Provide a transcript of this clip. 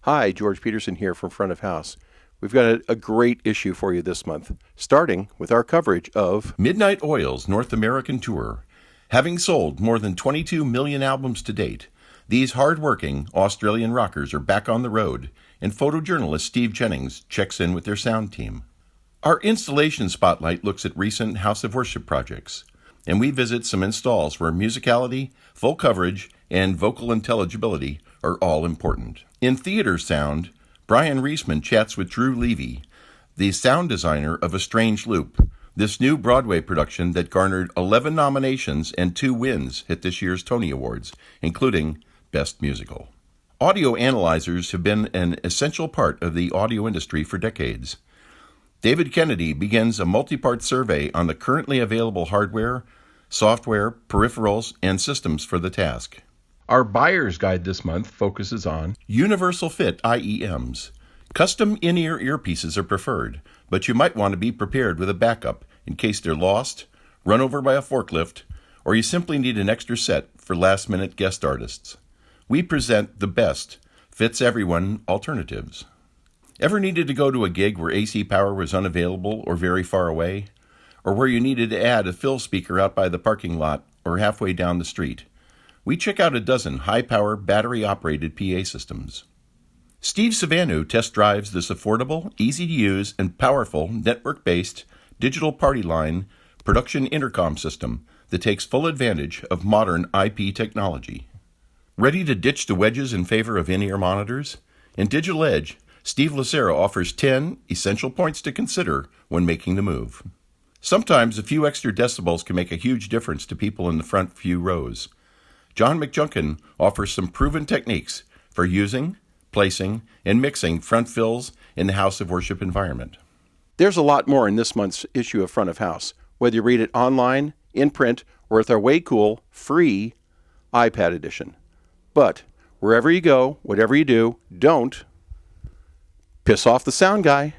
Hi, George Petersen here from Front of House. We've got a great issue for you this month, starting with our coverage of Midnight Oil's North American Tour. Having sold more than 22 million albums to date, these hard-working Australian rockers are back on the road, and photojournalist Steve Jennings checks in with their sound team. Our installation spotlight looks at recent House of Worship projects, and we visit some installs where musicality, full coverage, and vocal intelligibility are all important. In theater sound, Brian Reisman chats with Drew Levy, the sound designer of A Strange Loop, this new Broadway production that garnered 11 nominations and 2 wins at this year's Tony Awards, including Best Musical. Audio analyzers have been an essential part of the audio industry for decades. David Kennedy begins a multi-part survey on the currently available hardware, software, peripherals, and systems for the task. Our buyer's guide this month focuses on universal fit IEMs. Custom in-ear earpieces are preferred, but you might want to be prepared with a backup in case they're lost, run over by a forklift, or you simply need an extra set for last-minute guest artists. We present the best, fits everyone alternatives. Ever needed to go to a gig where AC power was unavailable or very far away? Or where you needed to add a fill speaker out by the parking lot or halfway down the street? We check out a dozen high-power, battery-operated PA systems. Steve Savanu test drives this affordable, easy-to-use, and powerful network-based digital party line production intercom system that takes full advantage of modern IP technology. Ready to ditch the wedges in favor of in-ear monitors? In Digital Edge, Steve Lucero offers 10 essential points to consider when making the move. Sometimes a few extra decibels can make a huge difference to people in the front few rows. John McJunkin offers some proven techniques for using, placing, and mixing front fills in the House of Worship environment. There's a lot more in this month's issue of Front of House, whether you read it online, in print, or with our way cool, free iPad edition. But wherever you go, whatever you do, don't piss off the sound guy.